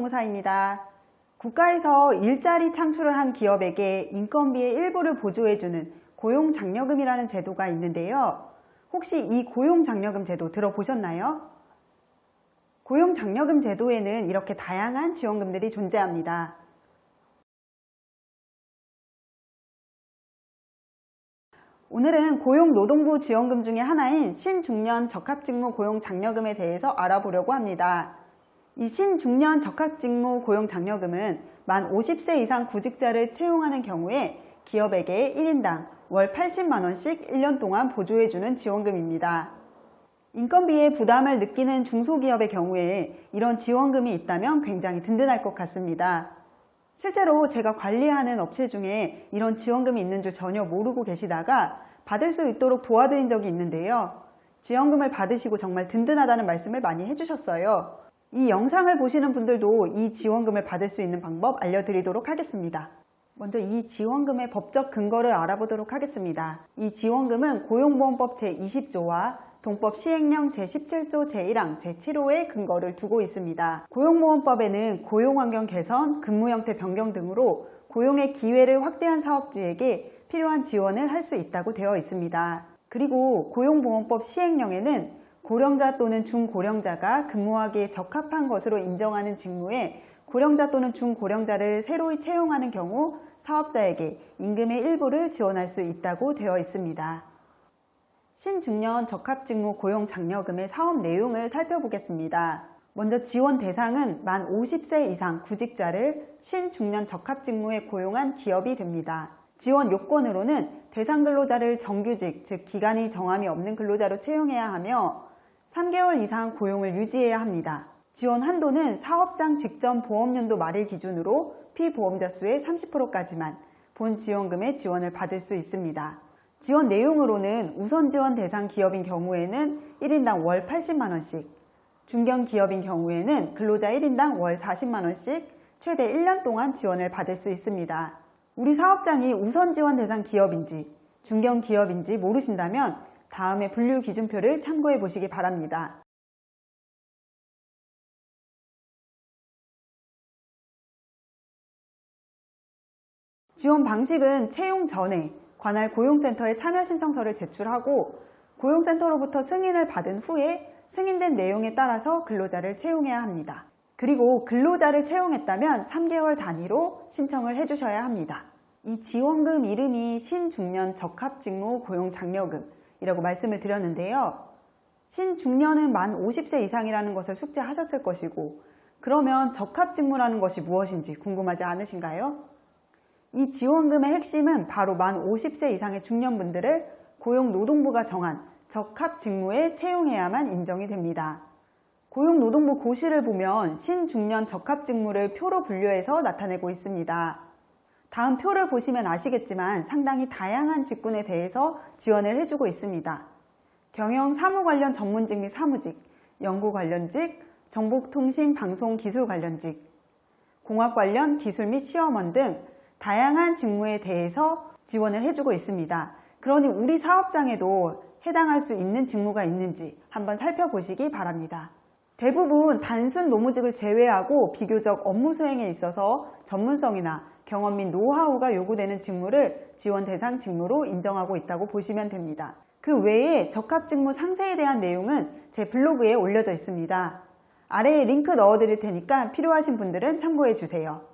노무사입니다. 국가에서 일자리 창출을 한 기업에게 인건비의 일부를 보조해주는 고용장려금이라는 제도가 있는데요. 혹시 이 고용장려금 제도 들어보셨나요? 고용장려금 제도에는 이렇게 다양한 지원금들이 존재합니다. 오늘은 고용노동부 지원금 중에 하나인 신중년 적합직무 고용장려금에 대해서 알아보려고 합니다. 이 신중년 적합직무 고용장려금은 만 50세 이상 구직자를 채용하는 경우에 기업에게 1인당 월 80만원씩 1년 동안 보조해주는 지원금입니다. 인건비에 부담을 느끼는 중소기업의 경우에 이런 지원금이 있다면 굉장히 든든할 것 같습니다. 실제로 제가 관리하는 업체 중에 이런 지원금이 있는 줄 전혀 모르고 계시다가 받을 수 있도록 도와드린 적이 있는데요. 지원금을 받으시고 정말 든든하다는 말씀을 많이 해주셨어요. 이 영상을 보시는 분들도 이 지원금을 받을 수 있는 방법 알려드리도록 하겠습니다. 먼저 이 지원금의 법적 근거를 알아보도록 하겠습니다. 이 지원금은 고용보험법 제20조와 동법 시행령 제17조 제1항 제7호의 근거를 두고 있습니다. 고용보험법에는 고용환경 개선, 근무형태 변경 등으로 고용의 기회를 확대한 사업주에게 필요한 지원을 할 수 있다고 되어 있습니다. 그리고 고용보험법 시행령에는 고령자 또는 중고령자가 근무하기에 적합한 것으로 인정하는 직무에 고령자 또는 중고령자를 새로이 채용하는 경우 사업자에게 임금의 일부를 지원할 수 있다고 되어 있습니다. 신중년 적합직무 고용장려금의 사업 내용을 살펴보겠습니다. 먼저 지원 대상은 만 50세 이상 구직자를 신중년 적합직무에 고용한 기업이 됩니다. 지원 요건으로는 대상 근로자를 정규직, 즉 기간이 정함이 없는 근로자로 채용해야 하며 3개월 이상 고용을 유지해야 합니다. 지원 한도는 사업장 직전 보험연도 말일 기준으로 피보험자 수의 30%까지만 본 지원금의 지원을 받을 수 있습니다. 지원 내용으로는 우선 지원 대상 기업인 경우에는 1인당 월 80만원씩, 중견 기업인 경우에는 근로자 1인당 월 40만원씩 최대 1년 동안 지원을 받을 수 있습니다. 우리 사업장이 우선 지원 대상 기업인지 중견 기업인지 모르신다면 다음에 분류 기준표를 참고해 보시기 바랍니다. 지원 방식은 채용 전에 관할 고용센터에 참여 신청서를 제출하고 고용센터로부터 승인을 받은 후에 승인된 내용에 따라서 근로자를 채용해야 합니다. 그리고 근로자를 채용했다면 3개월 단위로 신청을 해주셔야 합니다. 이 지원금 이름이 신중년 적합직무 고용장려금이라고 말씀을 드렸는데요. 신중년은 만 50세 이상이라는 것을 숙지하셨을 것이고 그러면 적합직무라는 것이 무엇인지 궁금하지 않으신가요? 이 지원금의 핵심은 바로 만 50세 이상의 중년분들을 고용노동부가 정한 적합직무에 채용해야만 인정이 됩니다. 고용노동부 고시를 보면 신중년 적합직무를 표로 분류해서 나타내고 있습니다. 다음 표를 보시면 아시겠지만 상당히 다양한 직군에 대해서 지원을 해주고 있습니다. 경영 사무 관련 전문직 및 사무직, 연구 관련직, 정보통신 방송 기술 관련직, 공학 관련 기술 및 시험원 등 다양한 직무에 대해서 지원을 해주고 있습니다. 그러니 우리 사업장에도 해당할 수 있는 직무가 있는지 한번 살펴보시기 바랍니다. 대부분 단순 노무직을 제외하고 비교적 업무 수행에 있어서 전문성이나 경험 및 노하우가 요구되는 직무를 지원 대상 직무로 인정하고 있다고 보시면 됩니다. 그 외에 적합직무 상세에 대한 내용은 제 블로그에 올려져 있습니다. 아래에 링크 넣어드릴 테니까 필요하신 분들은 참고해 주세요.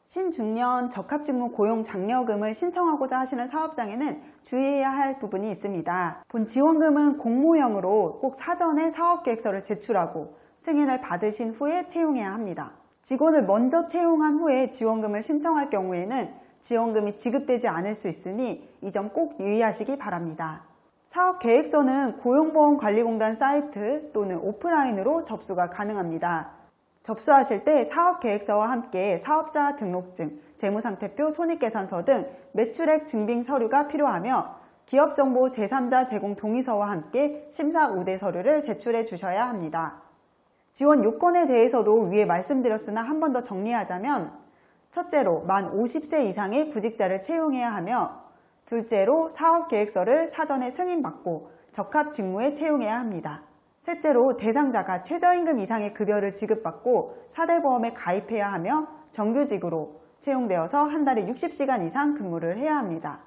신중년 적합직무 고용장려금을 신청하고자 하시는 사업장에는 주의해야 할 부분이 있습니다. 본 지원금은 공모형으로 꼭 사전에 사업계획서를 제출하고 승인을 받으신 후에 채용해야 합니다. 직원을 먼저 채용한 후에 지원금을 신청할 경우에는 지원금이 지급되지 않을 수 있으니 이 점 꼭 유의하시기 바랍니다. 사업계획서는 고용보험관리공단 사이트 또는 오프라인으로 접수가 가능합니다. 접수하실 때 사업계획서와 함께 사업자 등록증, 재무상태표, 손익계산서 등 매출액 증빙 서류가 필요하며 기업정보 제3자 제공 동의서와 함께 심사 우대 서류를 제출해 주셔야 합니다. 지원 요건에 대해서도 위에 말씀드렸으나 한 번 더 정리하자면 첫째로 만 50세 이상의 구직자를 채용해야 하며 둘째로 사업계획서를 사전에 승인받고 적합직무에 채용해야 합니다. 셋째로 대상자가 최저임금 이상의 급여를 지급받고 4대 보험에 가입해야 하며 정규직으로 채용되어서 한 달에 60시간 이상 근무를 해야 합니다.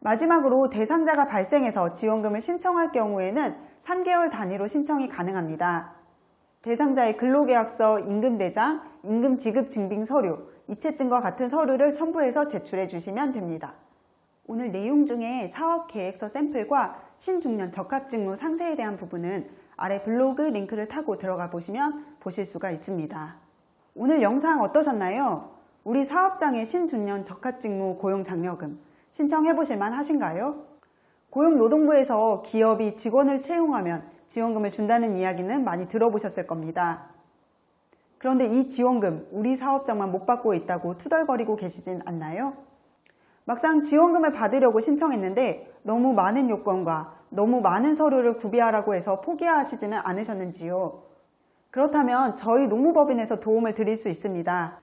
마지막으로 대상자가 발생해서 지원금을 신청할 경우에는 3개월 단위로 신청이 가능합니다. 대상자의 근로계약서, 임금대장, 임금지급증빙 서류, 이체증과 같은 서류를 첨부해서 제출해 주시면 됩니다. 오늘 내용 중에 사업계획서 샘플과 신중년 적합직무 상세에 대한 부분은 아래 블로그 링크를 타고 들어가 보시면 보실 수가 있습니다. 오늘 영상 어떠셨나요? 우리 사업장의 신중년 적합직무 고용장려금 신청해 보실 만 하신가요? 고용노동부에서 기업이 직원을 채용하면 지원금을 준다는 이야기는 많이 들어보셨을 겁니다. 그런데 이 지원금 우리 사업장만 못 받고 있다고 투덜거리고 계시진 않나요? 막상 지원금을 받으려고 신청했는데 너무 많은 요건과 너무 많은 서류를 구비하라고 해서 포기하시지는 않으셨는지요? 그렇다면 저희 노무법인에서 도움을 드릴 수 있습니다.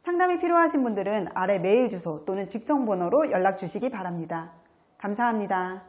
상담이 필요하신 분들은 아래 메일 주소 또는 직통번호로 연락 주시기 바랍니다. 감사합니다.